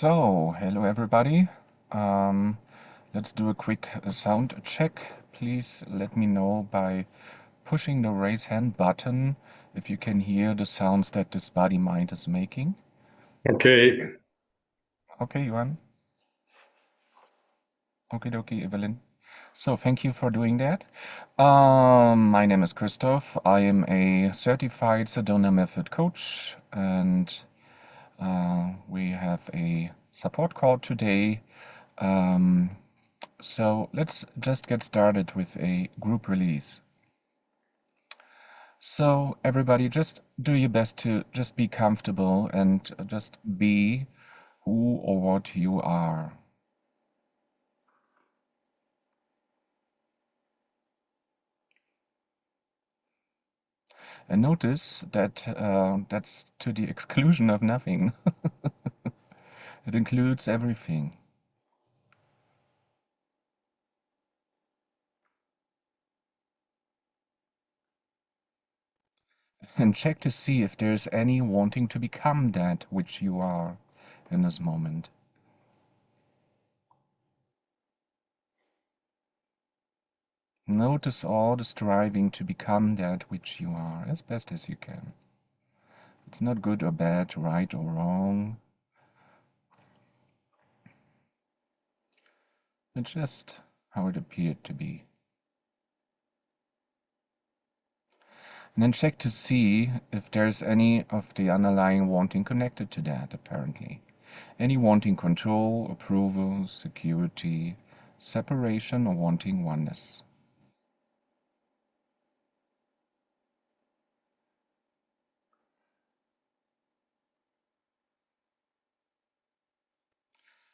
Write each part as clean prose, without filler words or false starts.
So, hello everybody. Um, let's do a quick sound check. Please let me know by pushing the raise hand button if you can hear the sounds that this body mind is making. Okay. Okay, Johan. Okie dokie, Evelyn. So, thank you for doing that. My name is Christoph. I am a certified Sedona method coach, and we have a support call today. Um, So let's just get started with a group release. So everybody, just do your best to just be comfortable and just be who or what you are. And notice that that's to the exclusion of nothing. It includes everything. And check to see if there's any wanting to become that which you are in this moment. Notice all the striving to become that which you are as best as you can. It's not good or bad, right or wrong. It's just how it appeared to be. And then check to see if there's any of the underlying wanting connected to that, apparently. Any wanting control, approval, security, separation, or wanting oneness.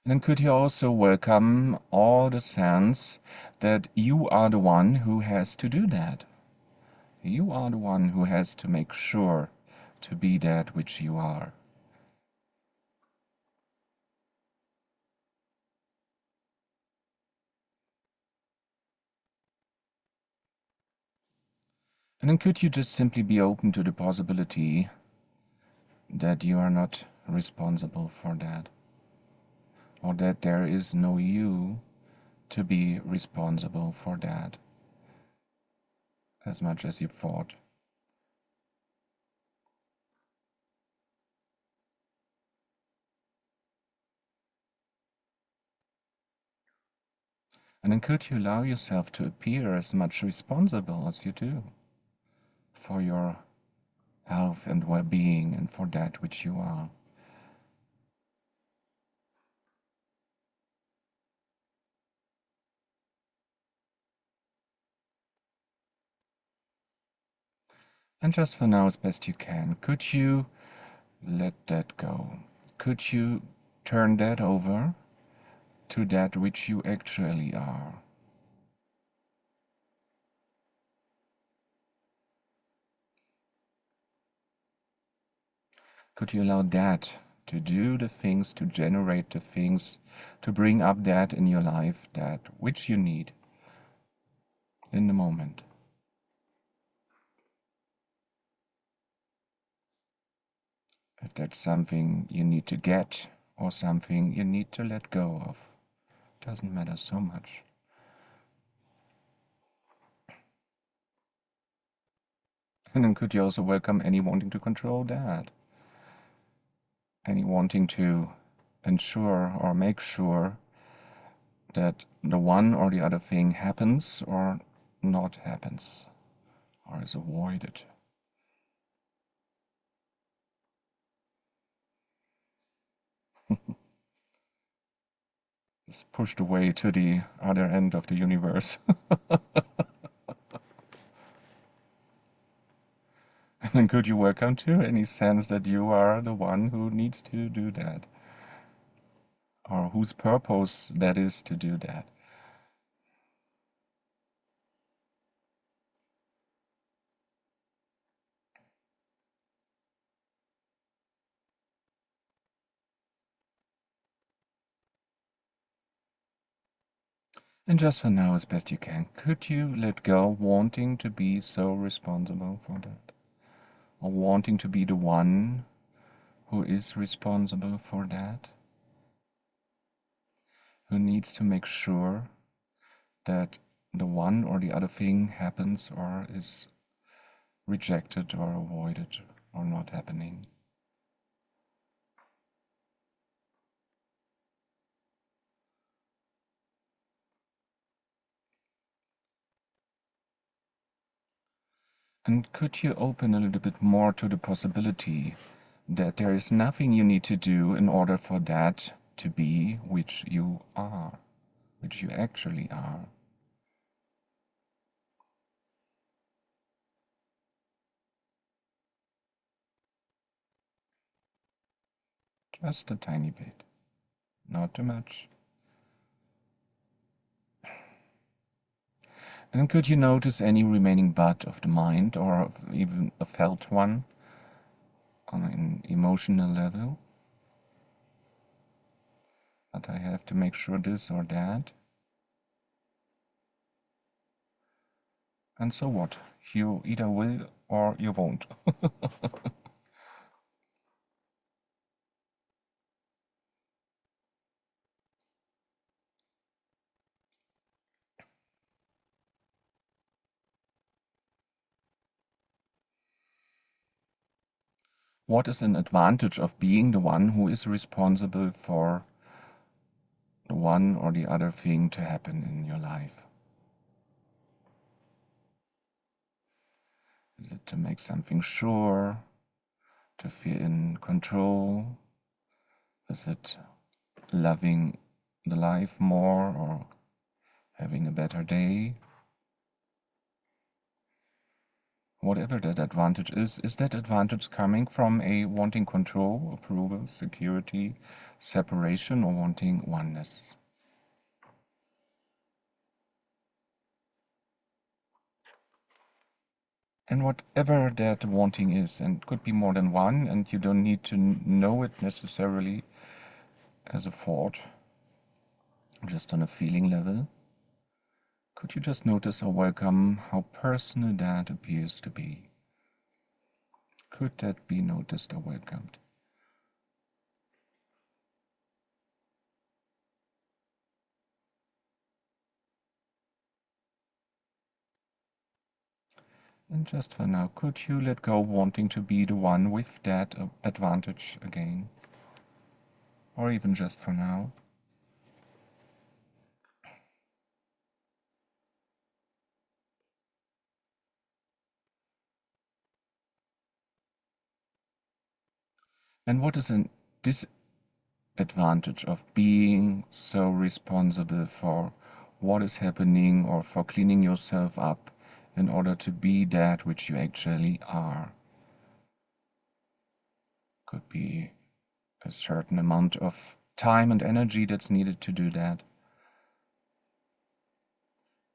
And then could you also welcome all the sense that you are the one who has to do that? You are the one who has to make sure to be that which you are. And then could you just simply be open to the possibility that you are not responsible for that, or that there is no you to be responsible for that as much as you thought. And then could you allow yourself to appear as much responsible as you do for your health and well-being and for that which you are. And just for now, as best you can, could you let that go? Could you turn that over to that which you actually are? Could you allow that to do the things, to generate the things, to bring up that in your life, that which you need in the moment? If that's something you need to get or something you need to let go of, doesn't matter so much. And then could you also welcome any wanting to control that? Any wanting to ensure or make sure that the one or the other thing happens or not happens or is avoided. Is pushed away to the other end of the universe. And then could you welcome to any sense that you are the one who needs to do that? Or whose purpose that is to do that? And just for now, as best you can, could you let go wanting to be so responsible for that? Or wanting to be the one who is responsible for that? who needs to make sure that the one or the other thing happens or is rejected or avoided or not happening. And could you open a little bit more to the possibility that there is nothing you need to do in order for that to be which you are, which you actually are? Just a tiny bit, not too much. And could you notice any remaining bud of the mind or even a felt one on an emotional level? But I have to make sure this or that. And so what? You either will or you won't. What is an advantage of being the one who is responsible for the one or the other thing to happen in your life? Is it to make something sure, to feel in control? Is it loving the life more or having a better day? Whatever that advantage is that advantage coming from a wanting control, approval, security, separation, or wanting oneness? And whatever that wanting is, and could be more than one, and you don't need to know it necessarily as a thought, just on a feeling level, could you just notice or welcome how personal that appears to be? Could that be noticed or welcomed? And just for now, could you let go wanting to be the one with that advantage again? Or even just for now? And what is a disadvantage of being so responsible for what is happening or for cleaning yourself up in order to be that which you actually are? Could be a certain amount of time and energy that's needed to do that.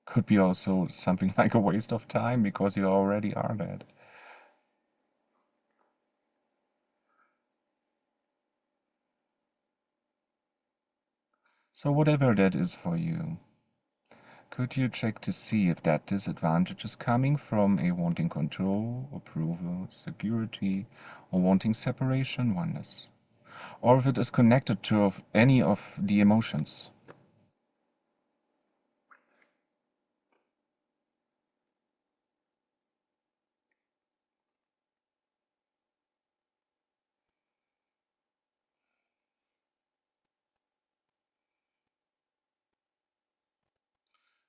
Could be also something like a waste of time because you already are that. So whatever that is for you, could you check to see if that disadvantage is coming from a wanting control, approval, security, or wanting separation, oneness? Or if it is connected to any of the emotions?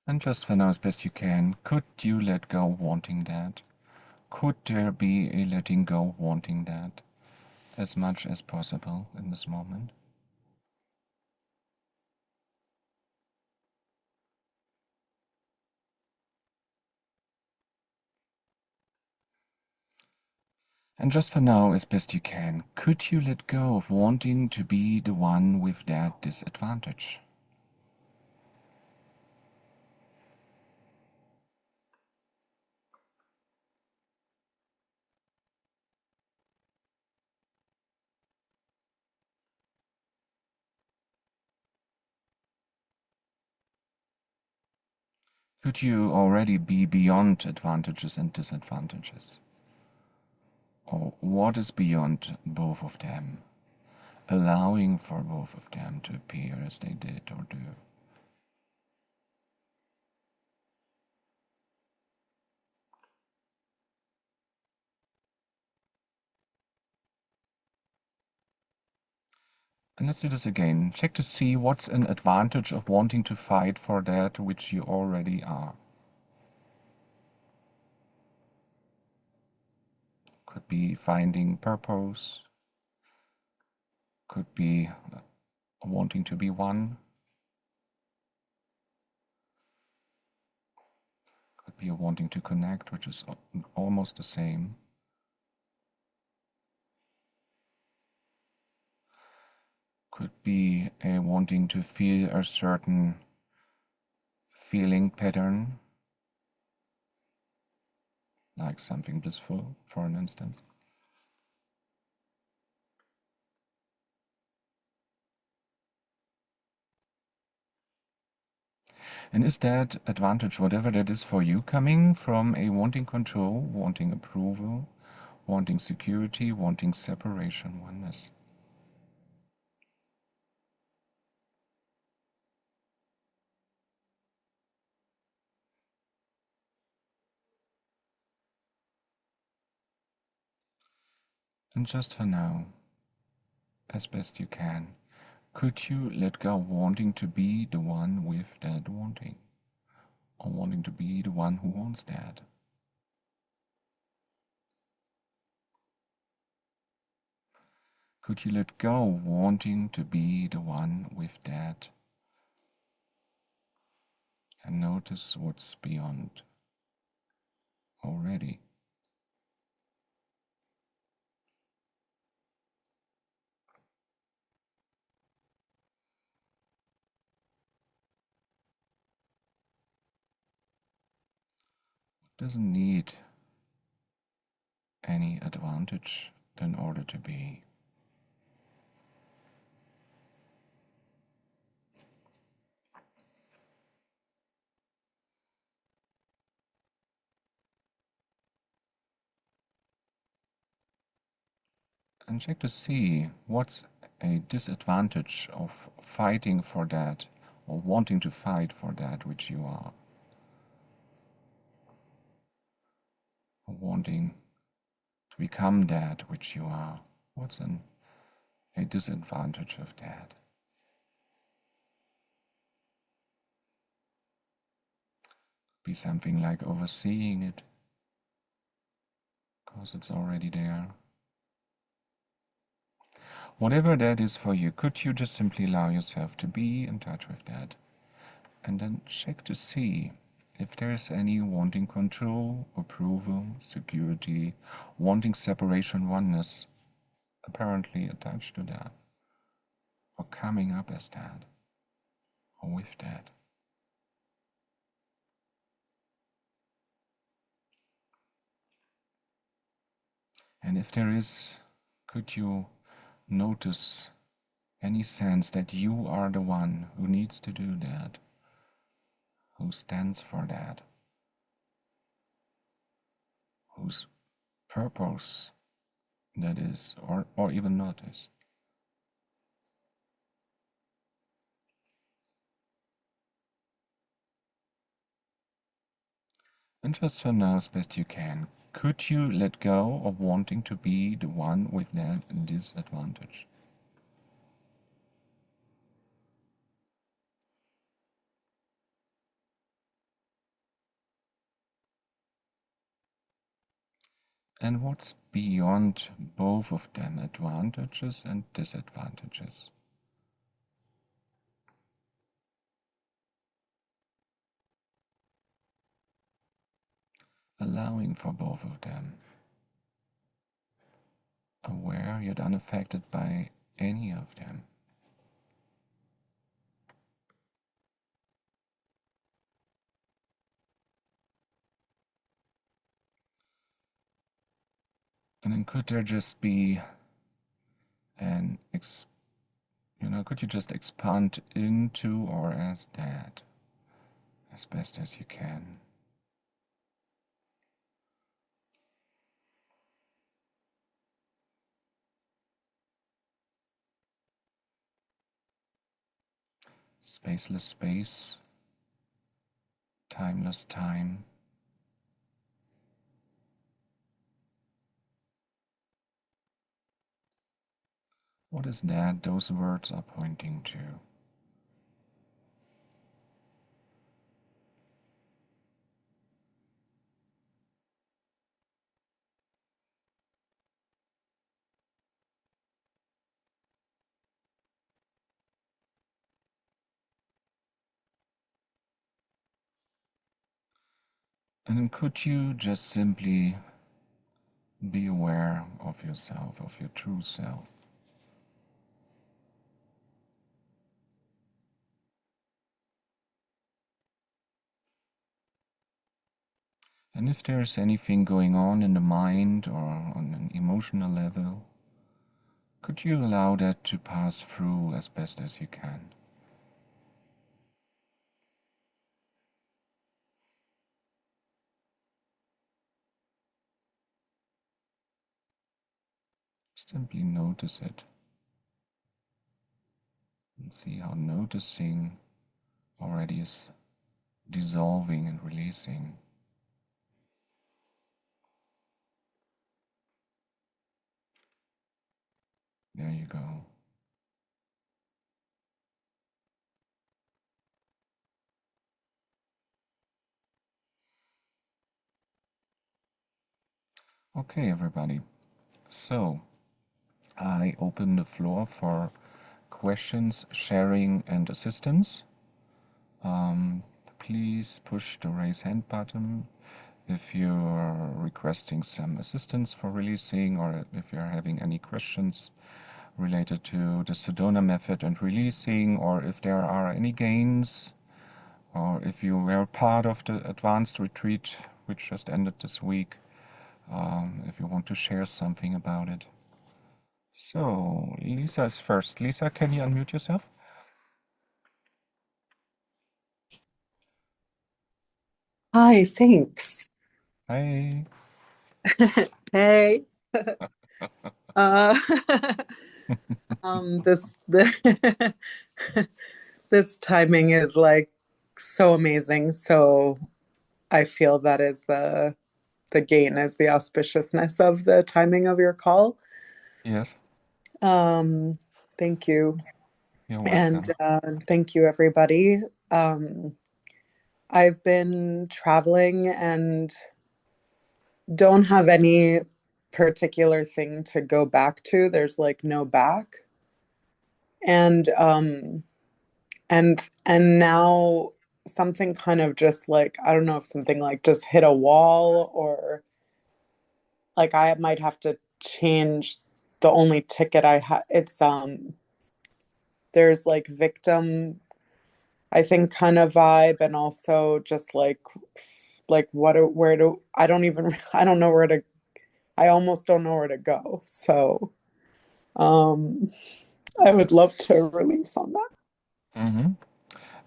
And just for now, as best you can, could you let go wanting that? Could there be a letting go wanting that as much as possible in this moment? And just for now, as best you can, could you let go of wanting to be the one with that disadvantage? Could you already be beyond advantages and disadvantages? Or what is beyond both of them, allowing for both of them to appear as they did or do? And let's do this again. Check to see what's an advantage of wanting to fight for that which you already are. Could be finding purpose, could be wanting to be one, could be a wanting to connect, which is almost the same. Could be a wanting to feel a certain feeling pattern, like something blissful, for an instance. And is that advantage, whatever that is for you, coming from a wanting control, wanting approval, wanting security, wanting separation, oneness? And just for now, as best you can, could you let go wanting to be the one with that wanting? Or wanting to be the one who wants that? Could you let go wanting to be the one with that and notice what's beyond already? Doesn't need any advantage in order to be. And check to see what's a disadvantage of fighting for that or wanting to fight for that which you are. Or wanting to become that which you are. What's a disadvantage of that? Be something like overseeing it, because it's already there. Whatever that is for you, could you just simply allow yourself to be in touch with that? And then check to see if there's any wanting control, approval, security, wanting separation, oneness apparently attached to that, or coming up as that, or with that. And if there is, could you notice any sense that you are the one who needs to do that, who stands for that, whose purpose that is, or even not is? And just for now, as best you can, could you let go of wanting to be the one with that disadvantage? And what's beyond both of them, advantages and disadvantages? Allowing for both of them. Aware yet unaffected by any of them. And then could there just be an could you just expand into or as that as best as you can? Spaceless space, timeless time. What is that those words are pointing to? And could you just simply be aware of yourself, of your true self? And if there's anything going on in the mind or on an emotional level, could you allow that to pass through as best as you can? Simply notice it and see how noticing already is dissolving and releasing. There you go. Okay, everybody. So, I open the floor for questions, sharing, and assistance. Please push the raise hand button if you're requesting some assistance for releasing or if you're having any questions related to the Sedona method and releasing, or if there are any gains, or if you were part of the advanced retreat which just ended this week, if you want to share something about it. So, Lisa is first. Lisa, can you unmute yourself? Hi, thanks. Hi. Hey. Uh, this this timing is like so amazing. So I feel that is the gain is the auspiciousness of the timing of your call. Yes, Um, thank you. you're And welcome. thank you everybody. Um, I've been traveling and don't have any particular thing to go back to. There's like no back. And and now something kind of just like I don't know if something like just hit a wall or like I might have to change the only ticket I have. It's there's like victim I think kind of vibe and also just like where do I don't even I don't know where to I almost don't know where to go. So um I would love to release on that. Mm-hmm.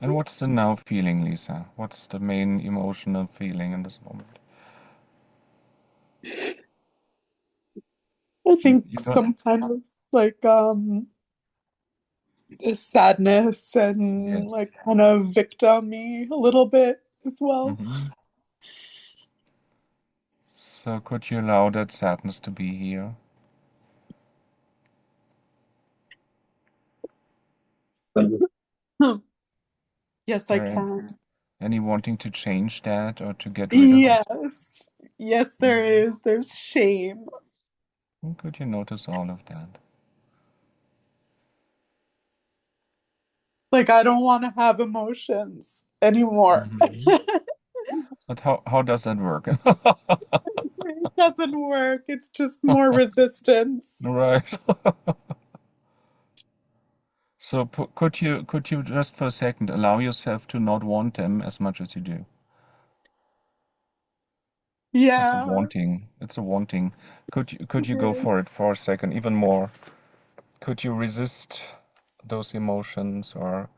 And what's the now feeling, Lisa? What's the main emotional feeling in this moment? I You think don't. some kind of like sadness and Yes. like kind of victim-y a little bit as well. Mm-hmm. So could you allow that sadness to be here? Yes, I There can. any wanting to change that or to get rid of it? Yes. Yes, there Mm-hmm. is. There's shame. And could you notice all of that? Like I don't want to have emotions anymore. Mm-hmm. But how does that work? It doesn't work. It's just more resistance. Right. So could you just for a second allow yourself to not want them as much as you do? It's a Yeah. wanting. It's a wanting. Could you go for it for a second, even more? Could you resist those emotions or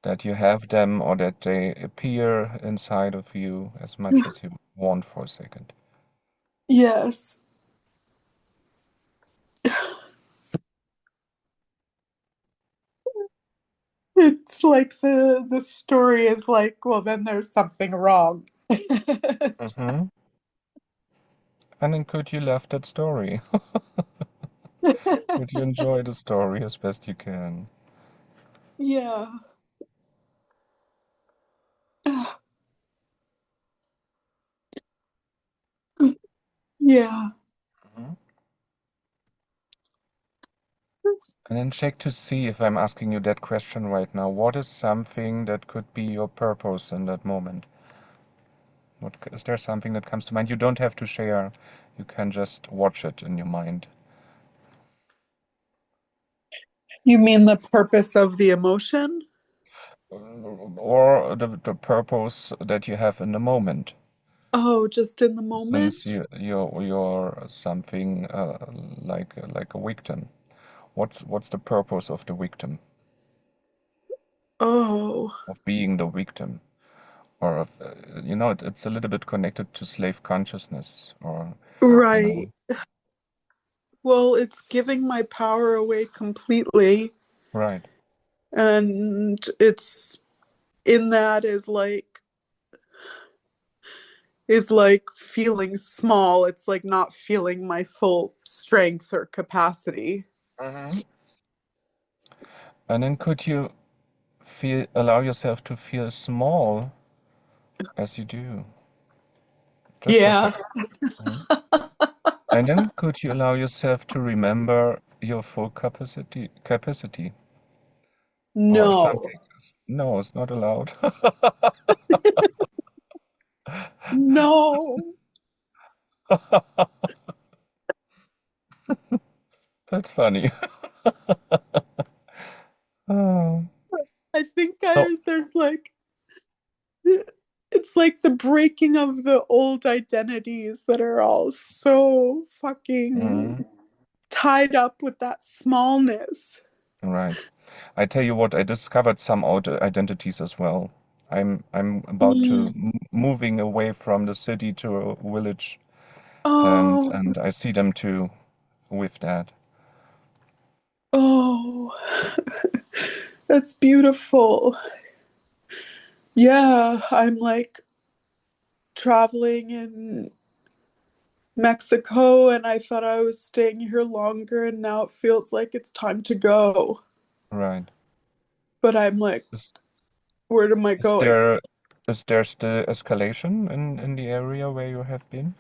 that you have them or that they appear inside of you as much as you want for a second? Yes. It's like the story is like, well, then there's something wrong. Mm-hmm. And then could you love that story? Could you enjoy the story as best you can? Yeah. Yeah. Mhm. And then check to see if I'm asking you that question right now. What is something that could be your purpose in that moment? Is there something that comes to mind? You don't have to share. You can just watch it in your mind. You mean the purpose of the emotion? Or the purpose that you have in the moment. Oh, just in the Since moment? you're something like a victim. What's the purpose of the victim? Oh, Of being the victim? Or of it's a little bit connected to slave consciousness or you right. know Well, it's giving my power away completely. right. And it's in that is like feeling small. It's like not feeling my full strength or capacity. Hmm. And then could you allow yourself to feel small as you do, just for a Yeah. second. Mhm. And then could you allow yourself to remember your full capacity or No. something? No, it's not allowed. No. That's funny. Oh. I think So, there's like it's like the breaking of the old identities that are all so mhm, fucking tied up with that smallness. right. I tell you what, I discovered some old identities as well. I'm about to Mm. moving away from the city to a village, and Oh, and I see them too with that. oh, that's beautiful. Yeah, I'm like traveling in Mexico and I thought I was staying here longer and now it feels like it's time to go. Right. But I'm like, Is where am I is going? there is there still escalation in the area where you have been?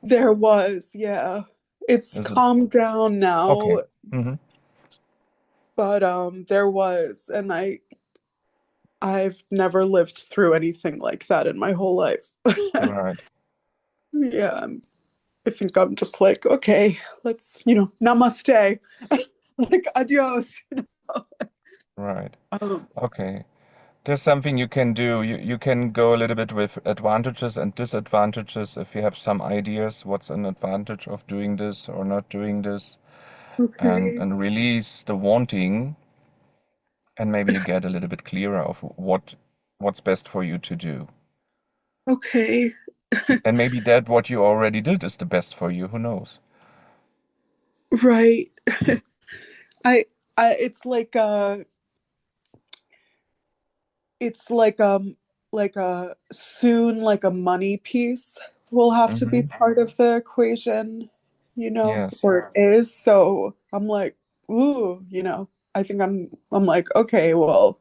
There was, yeah. It's Is it calmed down okay? now, Mm-hmm. but there was and I've never lived through anything like that in my whole life. Right. Yeah, I think I'm just like, okay, namaste. Like adios. Right. Um, Okay. There's something you can do. You can go a little bit with advantages and disadvantages if you have some ideas what's an advantage of doing this or not doing this, and okay, and release the wanting, and maybe you get a little bit clearer of what's best for you to do. okay, And maybe that what you already did is the best for you, who knows? right. I, it's like a soon like a money piece will have to be Mm-hmm. part of the equation, Yes. or it is. So I'm like, ooh, I think I'm like, okay, well,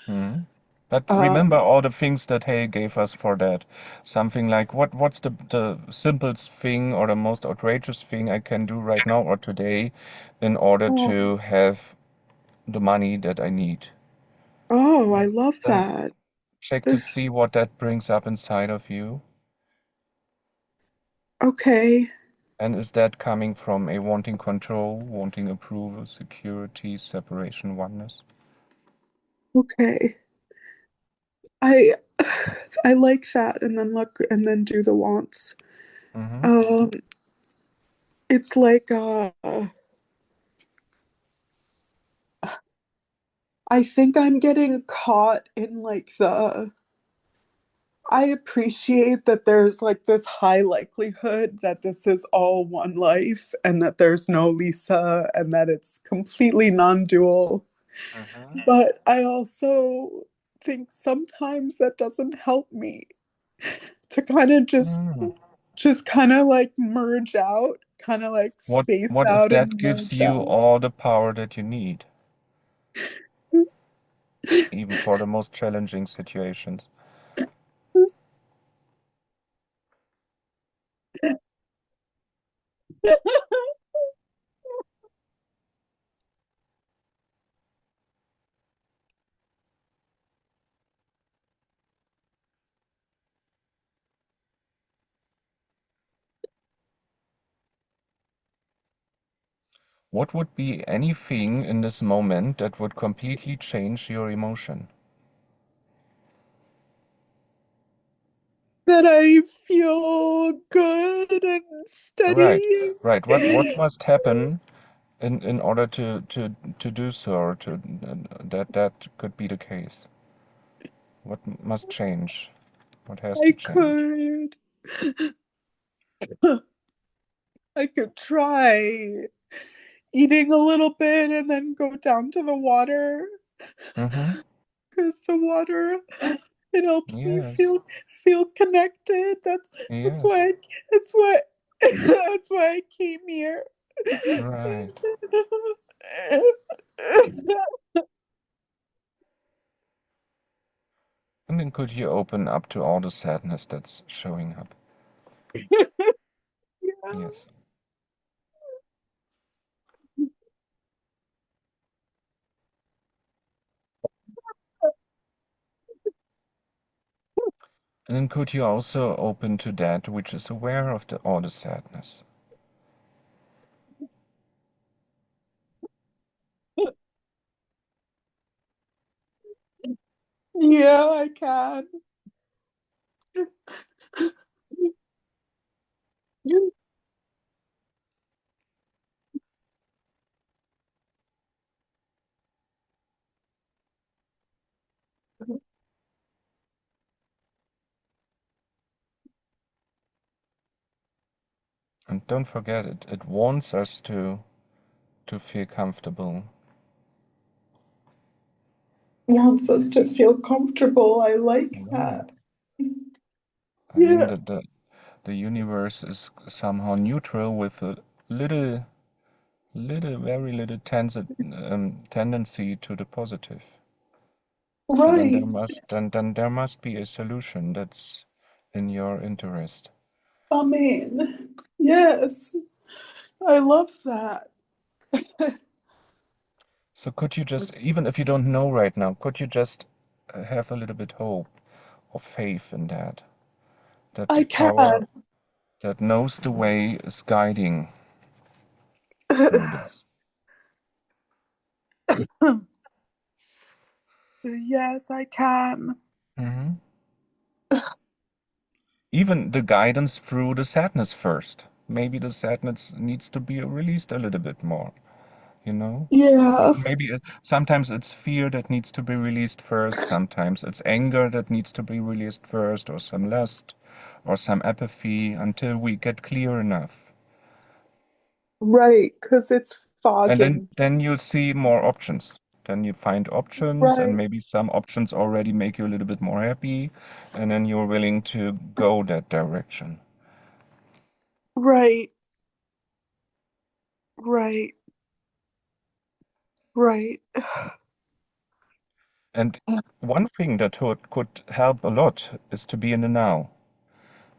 Hmm. But remember um, all the things that Hay gave us for that. Something like what's the simplest thing or the most outrageous thing I can do right now or today in order oh, to have the money that I need. oh, I Right. love Then that. check to see what that brings up inside of you. Okay, And is that coming from a wanting control, wanting approval, security, separation, oneness? okay. I I like that, and then look, and then do the wants. Mm-hmm. Um, it's like I think I'm getting caught in like the. I appreciate that there's like this high likelihood that this is all one life and that there's no Lisa and that it's completely non-dual. Mm-hmm. But I also think sometimes that doesn't help me to kind of just Mm. just kind of like merge out. kind of like space What if out that in the gives you shower. all the power that you need, even for the most challenging situations? What would be anything in this moment that would completely change your emotion? That I feel good and Right, steady. right. What must happen in order to do so, or to that could be the case? What must change? What has I to change? could, I could try eating a little bit and then go down to the water Mm-hmm. because the water it helps me Yes. feel connected. That's Yes. why that's why that's why I came here. Right. And then could you open up to all the sadness that's showing up? Yeah. Yes. And then could you also open to that which is aware of all the sadness? Yeah, I can. And don't forget it. It wants us to feel comfortable. Wants us to feel comfortable. I like Right. that. I mean Yeah, the universe is somehow neutral with a little very little tendency to the positive. So right. then there must be a solution that's in your interest. Amen. Yes, I love that. So could you just, even if you don't know right now, could you just have a little bit hope or faith in that the I power can. that knows the way is guiding through this? Yes, I can. Hmm. Even the guidance through the sadness first. Maybe the sadness needs to be released a little bit more, you know? Yeah, Maybe sometimes it's fear that needs to be released first, sometimes it's anger that needs to be released first, or some lust, or some apathy until we get clear enough. right. Because it's And fogging. then you'll see more options. Then you find options, and Right, maybe some options already make you a little bit more happy, and then you're willing to go that direction. right, right, right. And one thing that could help a lot is to be in the now.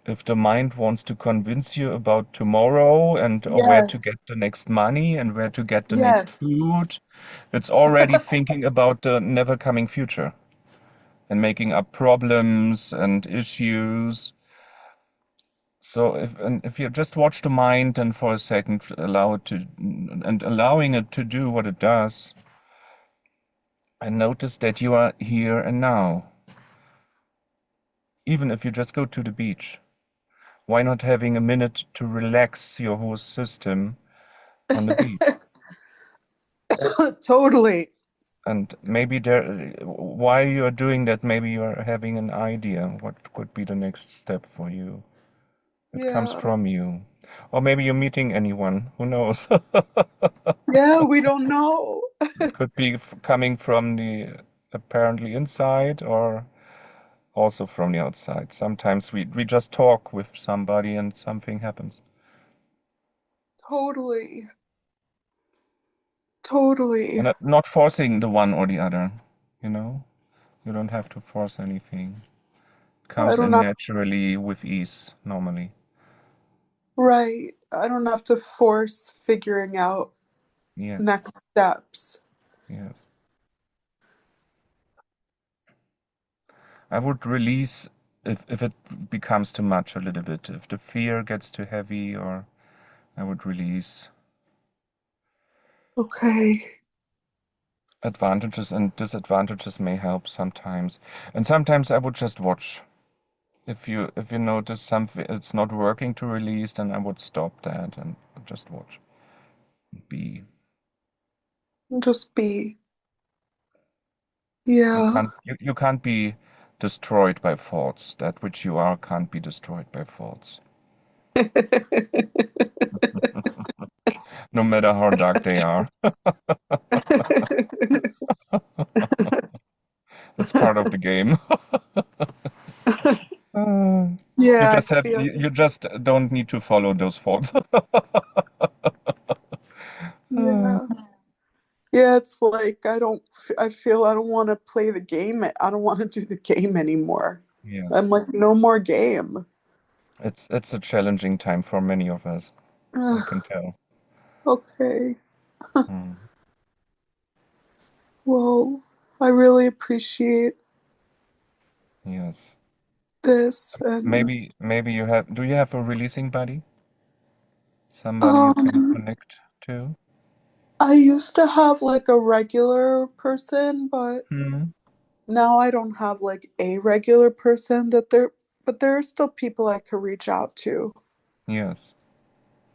If the mind wants to convince you about tomorrow and or where to Yes, get the next money and where to get the next yes, food, it's already thinking about the never coming future and making up problems and issues. So if you just watch the mind and for a second allow it to and allowing it to do what it does and notice that you are here and now. Even if you just go to the beach, why not having a minute to relax your whole system on the beach? totally. And maybe there, while you're doing that, maybe you're having an idea what could be the next step for you. It comes Yeah, from you. Or maybe you're meeting anyone, who knows? yeah. We don't know. It could be coming from the apparently inside or also from the outside. Sometimes we just talk with somebody and something happens. Totally. Totally. And not forcing the one or the other, you know? You don't have to force anything. It I comes don't in have, naturally with ease, normally. right. I don't have to force figuring out Yes, next steps. yes. I would release if it becomes too much a little bit. If the fear gets too heavy, or I would release. Okay. Advantages and disadvantages may help sometimes. And sometimes I would just watch. If you notice something it's not working to release, then I would stop that and just watch. Be. Just be. You Yeah. can't you can't be destroyed by thoughts. That which you are can't be destroyed by thoughts. No matter how dark they are. It's part of the game. Uh, Yeah, I feel you just don't need to follow those thoughts. Uh, yeah. Yeah, it's like I feel I don't want to play the game. I don't want to do the game anymore. yes. I'm like, no more game. It's a challenging time for many of us. I Ugh, can tell. okay. Hmm. Well, I really appreciate Yes. this and Maybe do you have a releasing buddy? Somebody you can um connect to? I used to have like a regular person, but Hmm. now I don't have like a regular person but there are still people I could reach out to. Yes.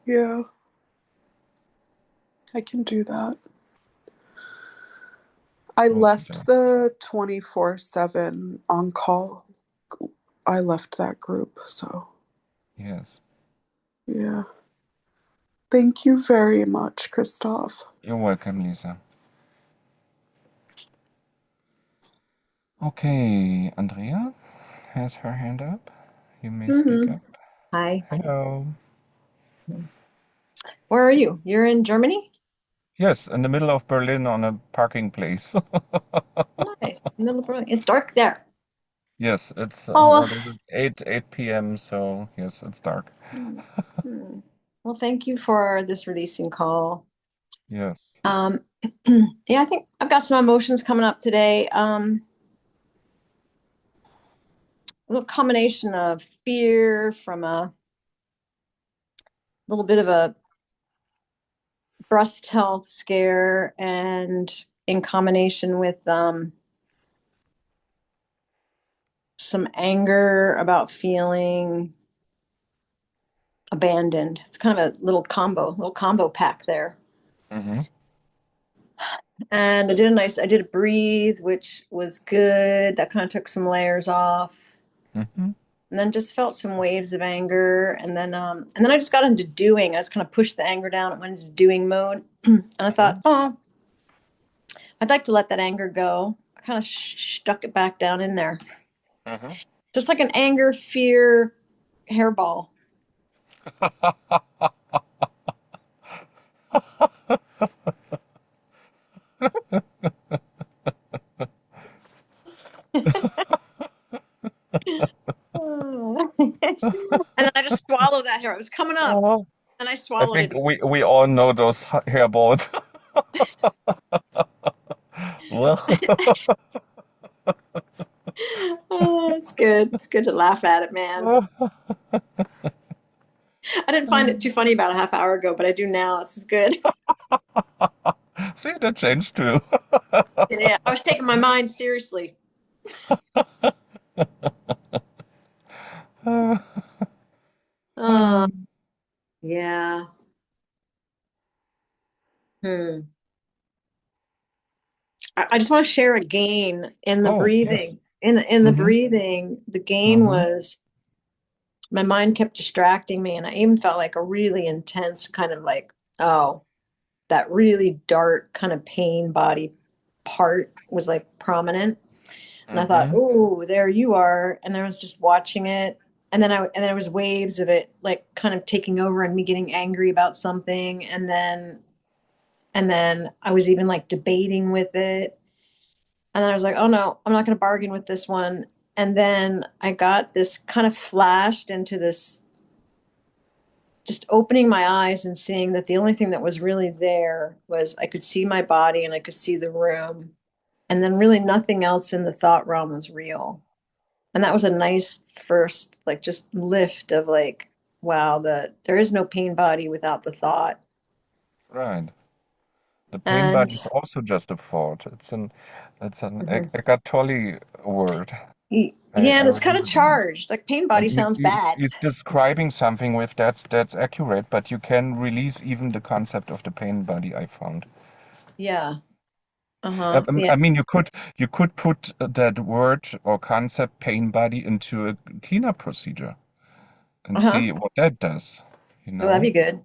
Yeah, I can do that. I Okie left doke. the 24/7 on call. I left that group, so Yes. yeah. Thank you very much, Christoph. You're welcome, Lisa. Okay, Andrea has her hand up. You may speak Hmm. up. Hi. Hello. Where are you? You're in Germany? Yes, in the middle of Berlin on a parking place. Nice. Middle of Berlin. It's dark there. Yes, it's Oh, what is it? 8 p.m. So yes, it's dark. hmm. Hmm. Well, thank you for this releasing call. Yes. Um, yeah, I think I've got some emotions coming up today. A little combination of fear from a little bit of a breast health scare and in combination with some anger about feeling abandoned. It's kind of a little combo pack there. Mm-hmm. And I did a breathe, which was good. That kind of took some layers off. Mm-hmm. And then just felt some waves of anger. And then I just got into doing. I just kind of pushed the anger down. It went into doing mode. And I thought, oh, I'd like to let that anger go. I kind of stuck it back down in there. Mm-hmm. Just like an anger, fear hairball. And then I just swallowed that hair. It was coming up, Oh, and I I swallowed think it. we all know those hairballs. Well, Oh, it's good. It's good to laugh at it, man. I didn't find it too funny about a half hour ago, but I do now. This is good. see, that changed too. Yeah, I was taking my mind seriously. Uh, yeah. Hmm. I just want to share a gain in the Oh, yes. breathing. In the Mm-hmm. breathing, the gain Mm-hmm. was my mind kept distracting me, and I even felt like a really intense kind of like, oh, that really dark kind of pain body part was like prominent. And I thought, Mm-hmm. oh, there you are. And I was just watching it. and then it was waves of it like kind of taking over and me getting angry about something, and then I was even like debating with it. And then I was like, oh no, I'm not going to bargain with this one. And then I got this kind of flashed into this, just opening my eyes and seeing that the only thing that was really there was I could see my body and I could see the room. And then really nothing else in the thought realm was real. And that was a nice first, like, just lift of like, wow, there is no pain body without the thought. Right. The pain body And is also just a thought. It's an mhm. Eckhart Tolle word. Yeah, I and it's kind of remember them. charged. Like pain body And sounds bad. he's describing something with that's accurate, but you can release even the concept of the pain body, I found. Yeah. Uh-huh. Yeah. I mean, you could put that word or concept pain body into a cleanup procedure and Uh-huh. see what that does, you Oh, that'd know? be good.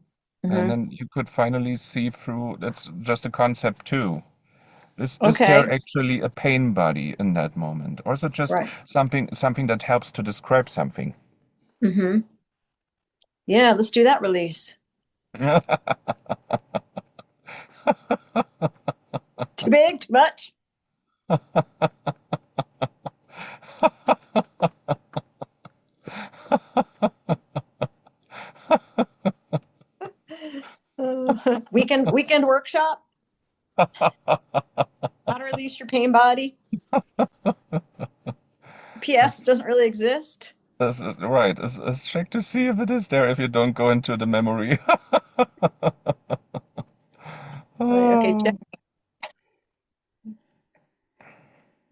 And Hmm. then you could finally see through that's just a concept too. Is there Okay. actually a pain body in that moment, or is it just Right. something that helps to describe something? Hmm. Yeah, let's do that release. Too big, too much. Weekend workshop. How to release your pain body. P.S. It It's, doesn't really exist. right. It's check to see if it is there if you don't go into the memory. Right, okay, check.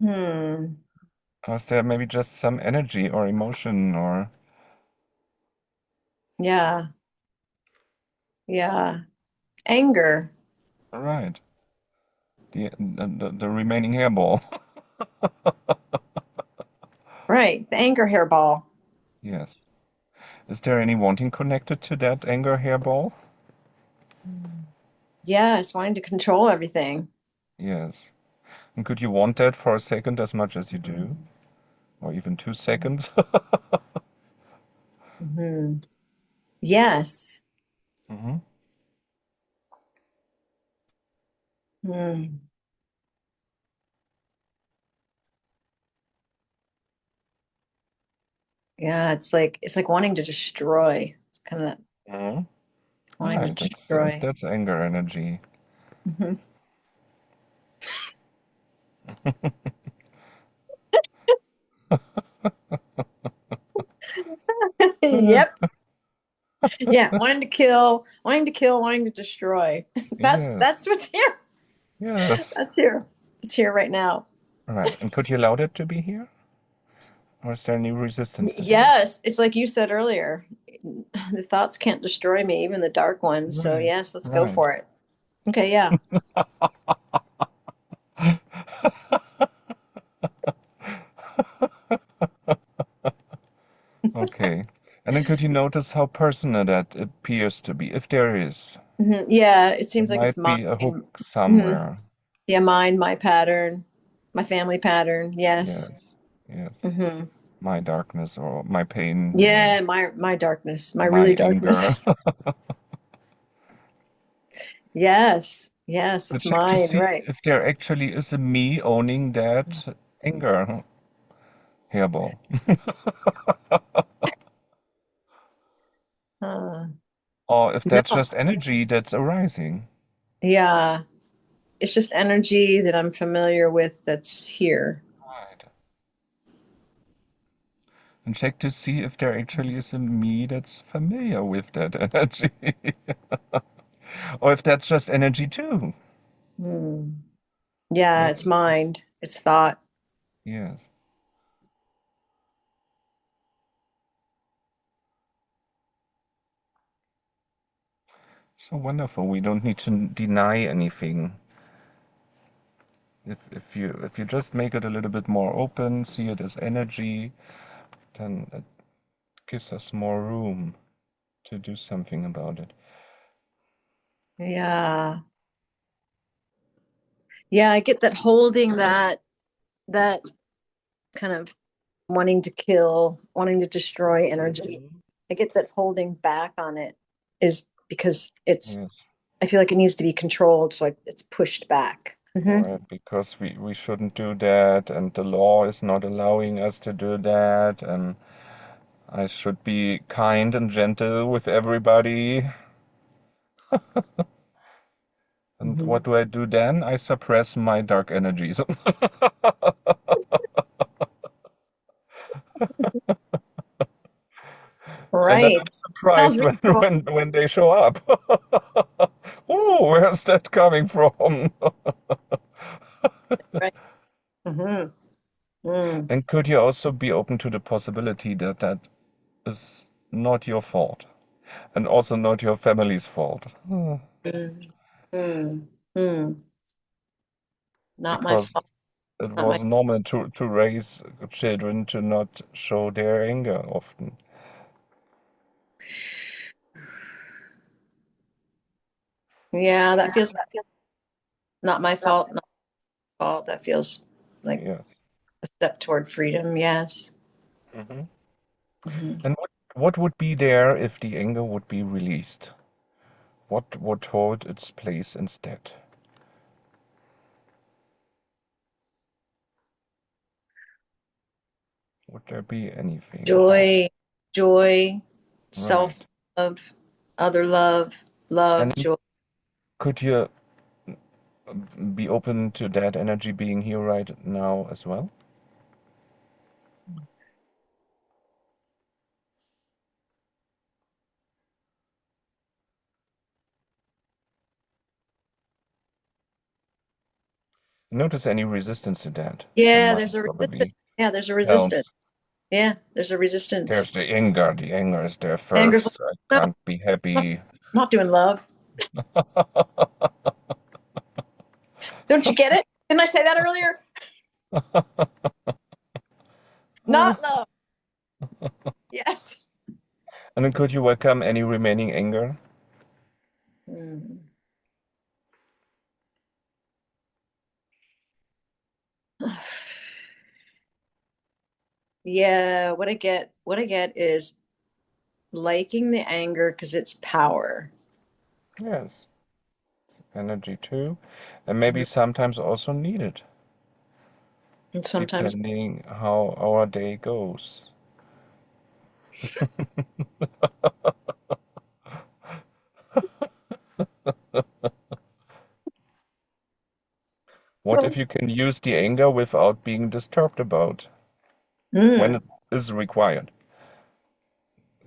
Oh, Hmm. or is there maybe just some energy or emotion or Yeah. Yeah. Anger. right, the remaining hairball. Right. The anger hairball. Yes. Is there any wanting connected to that anger hairball? Yeah, it's wanting to control everything. Yes. And could you want that for a second as much as you do? Or even 2 seconds? Hmm. Yes. Hmm. Hmm. Yeah, it's like wanting to destroy. It's kind of Hmm. wanting to Right, destroy. that's anger energy. Mhm. Yep. Yeah, wanting to destroy. That's Yes, that's what's here. yes. That's here. It's here right now. Right. And could you allow that to be here? Or is there any resistance to that? Yes, it's like you said earlier. The thoughts can't destroy me, even the dark ones. So Right, yes, let's go right. for it. Okay, yeah. Okay. And then could you notice how personal that appears to be? If there is, Mhm. Yeah, it there seems like it's might mine. be a hook Mhm. somewhere. Yeah, mine, my pattern, my family pattern. Yes. Yes, yes. Hmm. My darkness or my pain or Yeah, my darkness, my my really darkness. anger. Yes, yes, To it's check to mine, see right. if there actually is a me owning that anger hairball. Uh, Or if that's no, just energy that's arising. yeah, it's just energy that I'm familiar with that's here. Right. And check to see if there actually is a me that's familiar with that energy. Or if that's just energy too. Hmm. Yeah, Maybe it's it's just, mind, it's thought. yes. So wonderful. We don't need to deny anything. If you just make it a little bit more open, see it as energy, then it gives us more room to do something about it. Yeah. Yeah, I get that holding that kind of wanting to kill, wanting to destroy energy. Mhm. I get that holding back on it is because Yes. I feel like it needs to be controlled, so it's pushed back. Right, because we shouldn't do that, and the law is not allowing us to do that, and I should be kind and gentle with everybody. And what Mhm. do I do then? I suppress my dark energies. And then Right. I'm surprised Sounds when reasonable. when they show up. Oh, where's that coming from? Right. Mm-hmm. Mm. And could you also be open to the possibility that that is not your fault, and also not your family's fault? Mm. Mm. Mm. Not my Because fault. it Not my. was normal to raise children to not show their anger often. Yeah, that feels not my fault. Not my fault. That feels like Yes. a step toward freedom. Yes. Hmm. Mhm. And what would be there if the anger would be released? What would hold its place instead? Would there be anything? How? Joy, joy, Right. self-love, other love, love, And joy. could you be open to that energy being here right now as well? Notice any resistance to that? The Yeah, mind there's a resistance. probably Yeah, there's a resistance. tells Yeah, there's a resistance. there's the anger. The anger is there Anger's like, first. I no, can't be I'm happy. not doing love. Don't you get it? Didn't I say that earlier? Not love. Yes. And then could you welcome any remaining anger? Hmm. Yeah, what I get is liking the anger because it's power. Yes, energy too. And maybe Mhm. sometimes also needed, And sometimes, depending how our day goes. What if you can use the anger without being disturbed about when mm, it is required?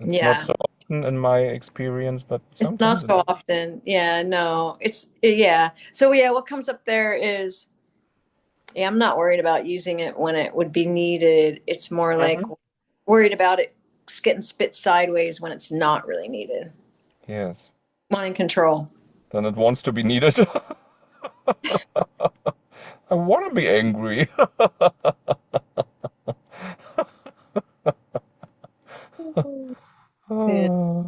It's not yeah, so often in my experience, but it's not sometimes it so is. often. Yeah, no, yeah. So yeah, what comes up there is, yeah, I'm not worried about using it when it would be needed. It's more like Hmm. worried about it getting spit sideways when it's not really needed. Yes. Wanting control. Then it wants to be needed. I want to be angry. Yeah.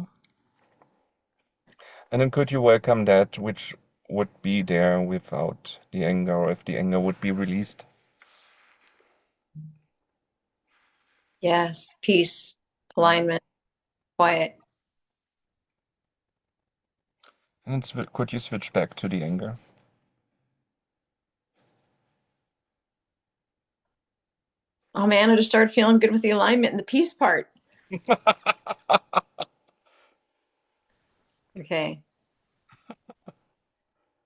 And then could you welcome that which would be there without the anger, or if the anger would be released? Yes, peace, Mhm. alignment, quiet. And could you switch back to the anger? Oh man, I just started feeling good with the alignment and the peace part. Okay.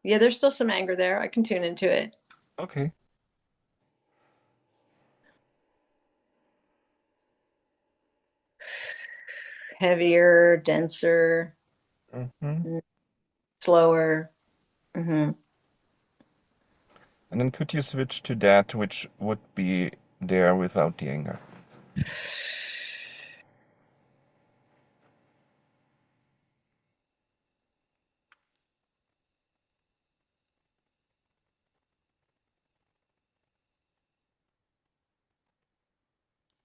Yeah, there's still some anger there. I can tune into it. Okay. Heavier, denser, Hmm. slower. Hmm. And then could you switch to that which would be there without the anger?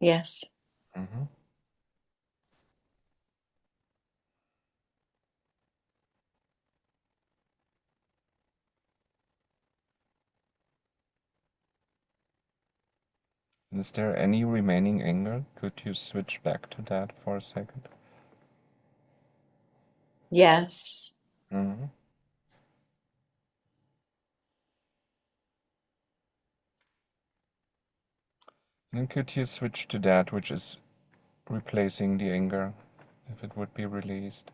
Yes. Hmm. Is there any remaining anger? Could you switch back to that for a second? Yes. Mm-hmm. And could you switch to that which is replacing the anger, if it would be released,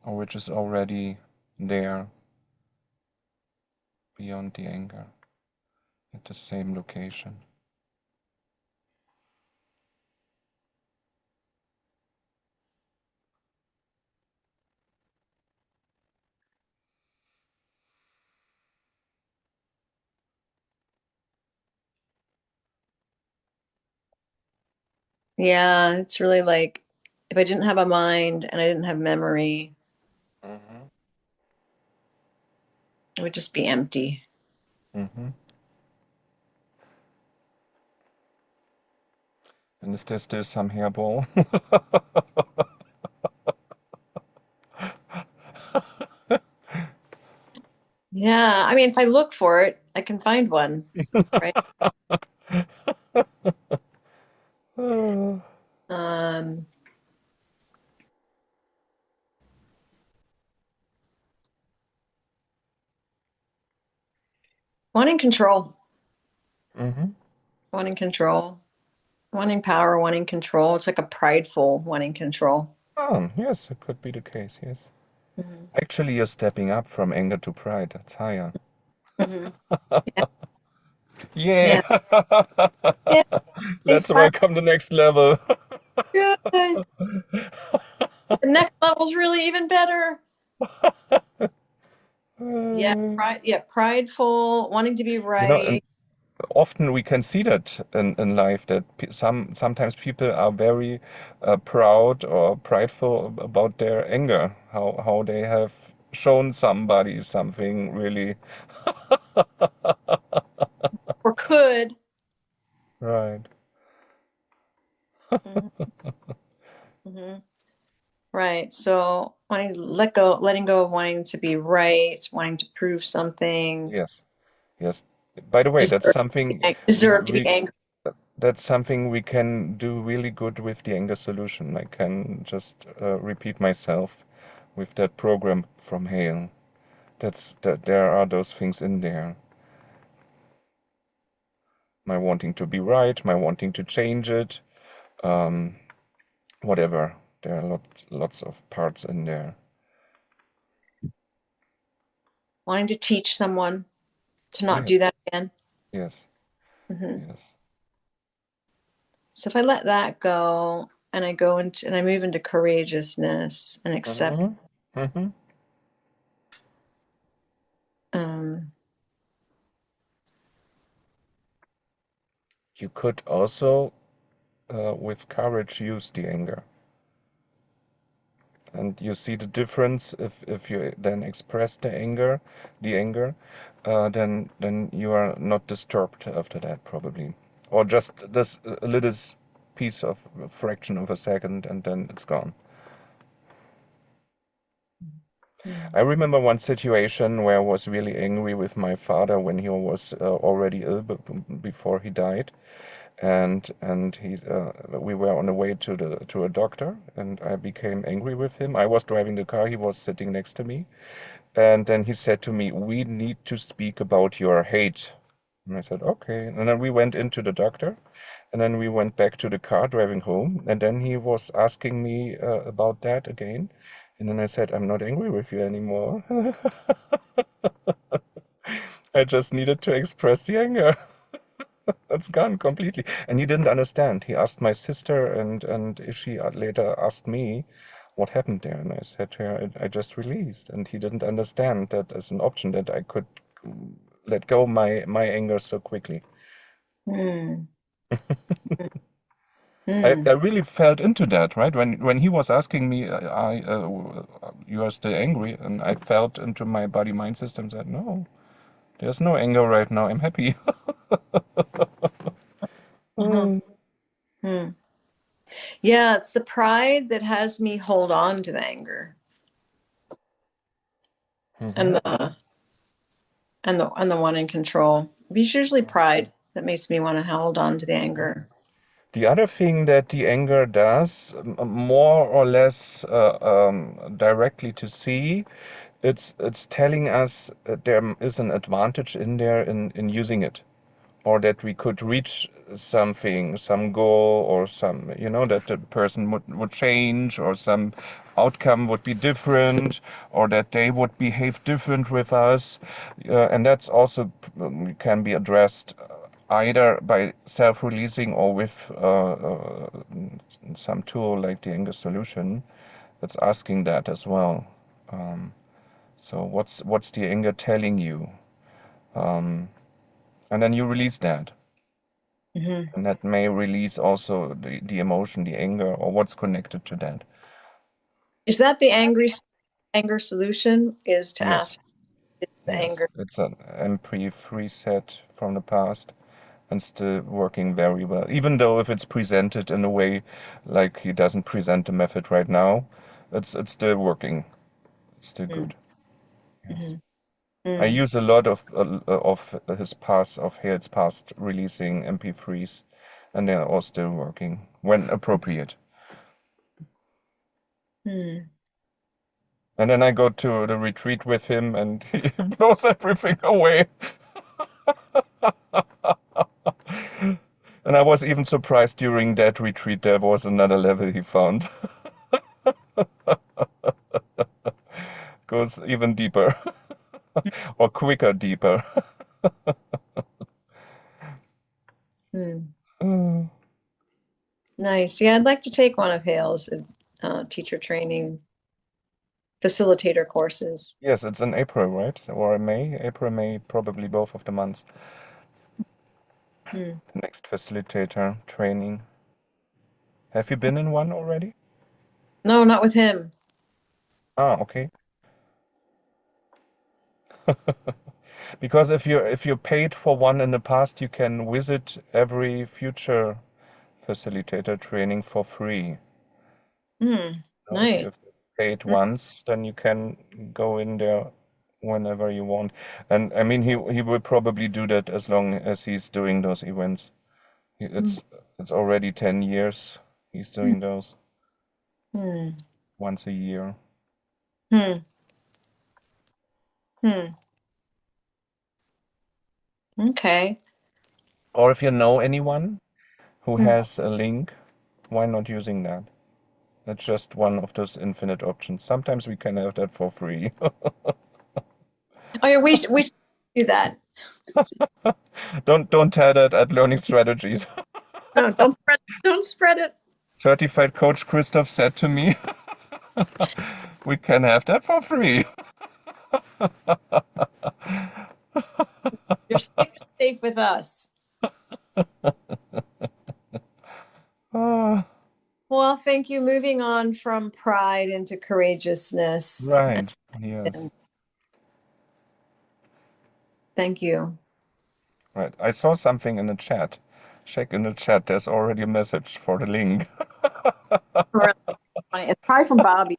or which is already there beyond the anger at the same location? Yeah, it's really like if I didn't have a mind and I didn't have memory, Mm-hmm. it would just be empty. Mm-hmm. And is there still some hairball? Yeah, I mean, if I look for it, I can find one, right? Um, wanting control, Mm-hmm. wanting control, wanting power, wanting control. It's like a prideful wanting control. Oh, yes, it could be the case, yes. Hmm. Actually, you're stepping up from anger to pride. That's higher. Hmm. Yeah, Yeah. yeah, yeah. Thanks, Let's Bart. welcome the next level. Good. The next level's really even better. Yeah, yeah, prideful, wanting to be And right. often we can see that in life that sometimes people are very proud or prideful about their anger, how they have shown somebody something really Or could. right. Hmm. Hmm. Right. So wanting to let go, letting go of wanting to be right, wanting to prove something, Yes, yes. By the way, that's something deserve to be angry. that's something we can do really good with the anger solution. I can just repeat myself with that program from Hale. That there are those things in there. My wanting to be right, my wanting to change it, um, whatever. There are lots of parts in there. Wanting to teach someone to not do Yes, that again. yes, Hmm. yes. So if I let that go and I go into and I move into courageousness and accept, Mm-hmm. Mm-hmm. um, You could also, with courage, use the anger. And you see the difference if you then express the anger, then you are not disturbed after that probably, or just this a little piece of a fraction of a second, and then it's gone. I mm, remember one situation where I was really angry with my father when he was already ill before he died, and we were on the way to a doctor, and I became angry with him. I was driving the car, he was sitting next to me, and then he said to me, "We need to speak about your hate." And I said, "Okay." And then we went into the doctor, and then we went back to the car driving home, and then he was asking me about that again. And then I said, "I'm not angry with you anymore." I just needed to express the anger. It's gone completely. And he didn't understand. He asked my sister, and she later asked me what happened there. And I said to her, I just released. And he didn't understand that as an option that I could let go my anger so quickly. mm, I mm, really felt into that, right? When he was asking me, you are still angry, and I felt into my body mind system that no, there's no anger right now. I'm happy. uh-huh, Mm. mm. Yeah, it's the pride that has me hold on to the anger Mhm. and the and the one in control. It's usually pride. that makes me want to hold on to the anger. The other thing that the anger does, more or less directly to see, it's telling us that there is an advantage in there in using it, or that we could reach something, some goal, or some, that the person would change, or some outcome would be different, or that they would behave different with us. And that's also can be addressed either by self-releasing or with some tool like the anger solution that's asking that as well. So what's the anger telling you? Um, and then you release that. Mm-hmm. And that may release also the emotion, the anger, or what's connected to that. Is that the anger solution? Is to Yes, ask is the yes. anger? It's an MP3 set from the past and still working very well. Even though if it's presented in a way like he doesn't present the method right now, it's still working. It's still good. Yes. Mm-hmm. I Mm. use a lot of Hale's past releasing MP3s, and they're all still working when appropriate. Mm. And then I go to the retreat with him and he blows everything away. And I was even surprised during that retreat there was another level he found. Goes even deeper or quicker deeper. Mm. Mm. Nice. Yeah, I'd like to take one of Hale's teacher training facilitator courses. Yes, it's in April, right? Or in May? April, May, probably both of the months. Mm. The next facilitator training. Have you been in one already? No, not with him. Ah, okay. Because if you paid for one in the past, you can visit every future facilitator training for free. Mm. So if Nice. you've paid Mm. once, then you can go in there whenever you want. And I mean, he will probably do that as long as he's doing those events. Mm. It's already 10 years he's doing those Mm. once a year. Mm. Mm. Okay. Or if you know anyone who Mm. has a link, why not using that? That's just one of those infinite options. Sometimes we can have that for free. Oh yeah, we do that. Don't tell that at Learning Strategies. No, don't spread it. Certified coach Christoph said to me, we can have that for free. You're safe with us. Ah, Well, thank you. Moving on from pride into courageousness. right. Yes. And thank you. Right. I saw something in the chat. Check in the chat. There's already a message for the link. Really funny. It's probably from Bobby.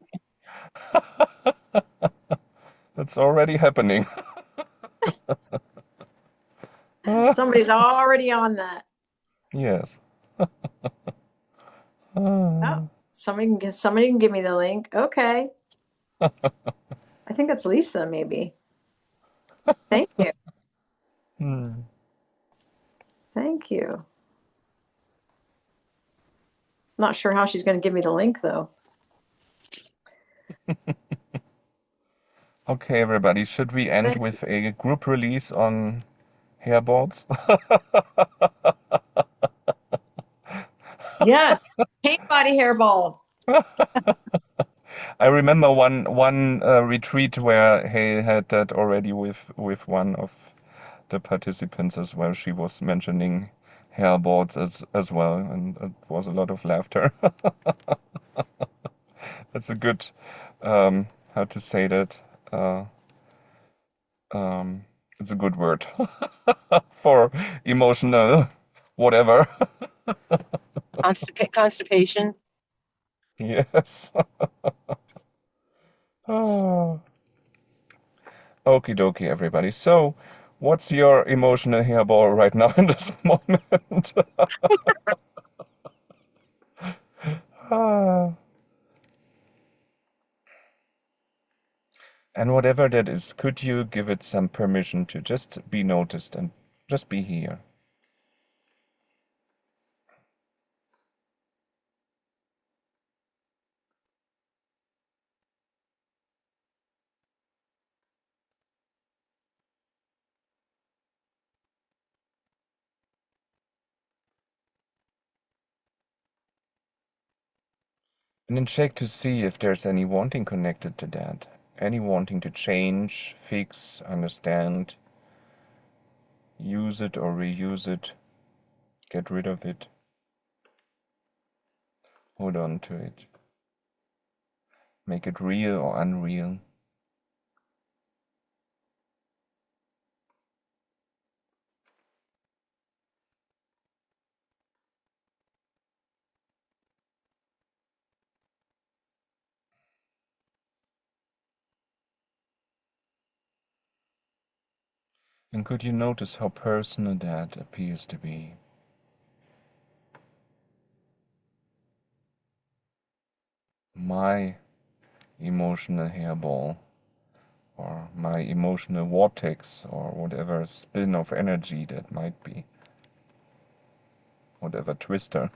It's already happening. Ah, Somebody's already on that. yes. Oh, Ah, somebody can give me the link. Okay. I think that's Lisa, maybe. Thank you. hmm. Thank you. Not sure how she's going to give me the link though. Okay, everybody. Should we end Thank you. with a group release on hairballs? Yes. Paint body hairball. I remember one retreat where he had that already with one of the participants as well. She was mentioning hairboards as well, and it was a lot of laughter. That's a good, how to say that? Uh, it's a good word for emotional whatever. Constipation. Yes. Oh. Okie dokie, everybody. So What's your emotional hairball right now in this moment? Ah. And whatever that is, could you give it some permission to just be noticed and just be here? And then check to see if there's any wanting connected to that. Any wanting to change, fix, understand, use it or reuse it, get rid of it, hold on to it, make it real or unreal. And could you notice how personal that appears to be? My emotional hairball, or my emotional vortex, or whatever spin of energy that might be, whatever twister.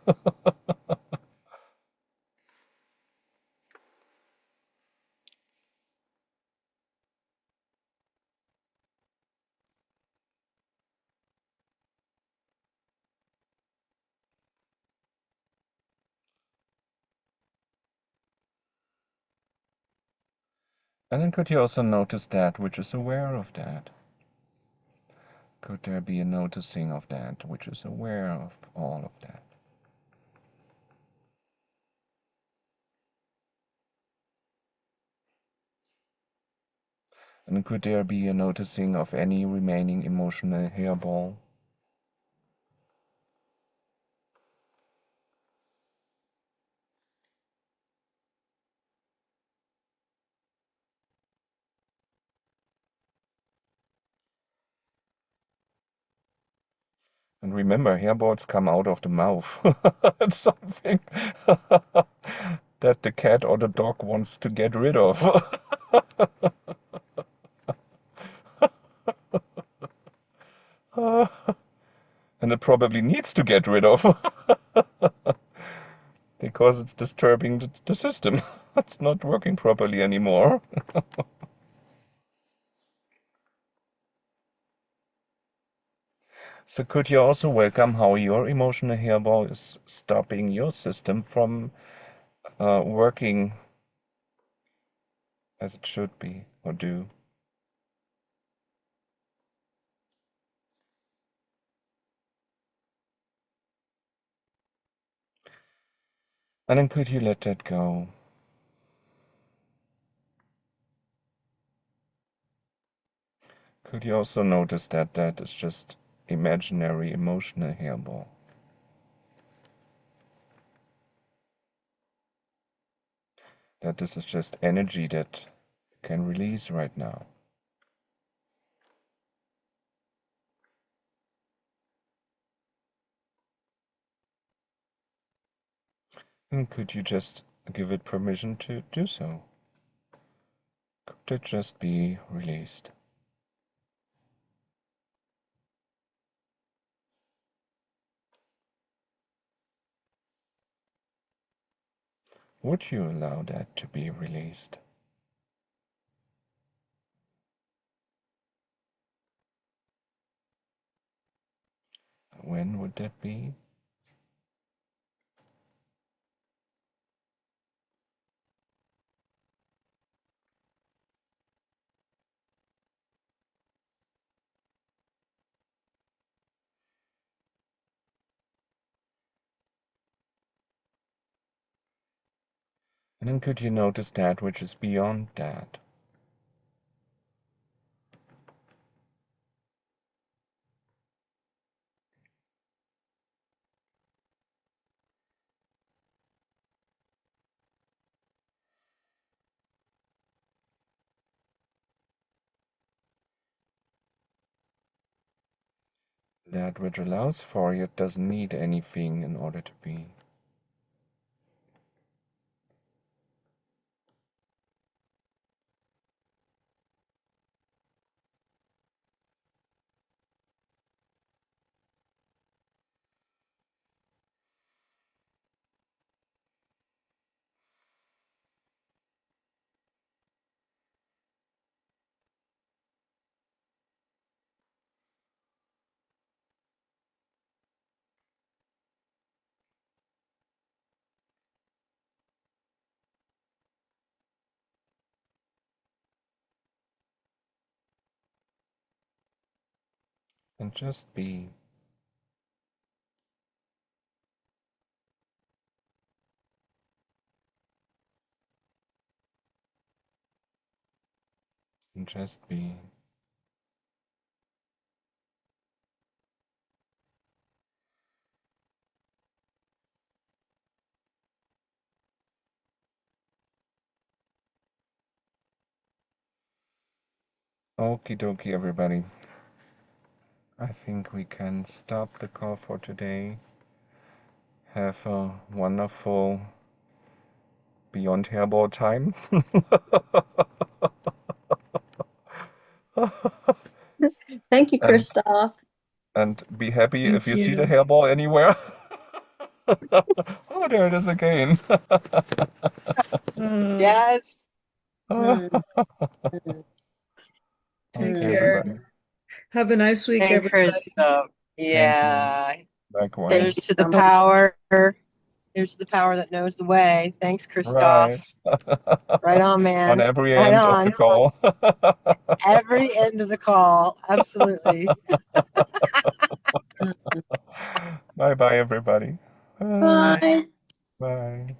And then could you also notice that which is aware of that? Could there be a noticing of that which is aware of all of that? And could there be a noticing of any remaining emotional hairball? And remember, hairballs come out of the mouth. It's something that the cat or the dog wants to get rid of. And it probably needs to get rid of because it's disturbing the system. It's not working properly anymore. So could you also welcome how your emotional hairball is stopping your system from working as it should be or do? And then could you let that go? Could you also notice that that is just imaginary emotional hairball? That this is just energy that can release right now. And could you just give it permission to do so? Could it just be released? Would you allow that to be released? When would that be? And then could you notice that which is beyond that? That which allows for it doesn't need anything in order to be. And just be. And just be. Okie dokie, everybody. I think we can stop the call for today. Have a wonderful Beyond Hairball time. Thank you, and Christoph. and be happy Thank if you see the you. hairball anywhere. Oh, there it is again. Yes. Mm, Take Okay, care. everybody. Have a nice week, And everybody. Christoph. Thank you. Yeah. Likewise. thank Here's you to the so much. power. Here's to the power that knows the way. Thanks, Christoph. Right. Right on, man. On every Right end of the on. call. Every end of the call. Absolutely. Bye bye, everybody. Bye. Bye.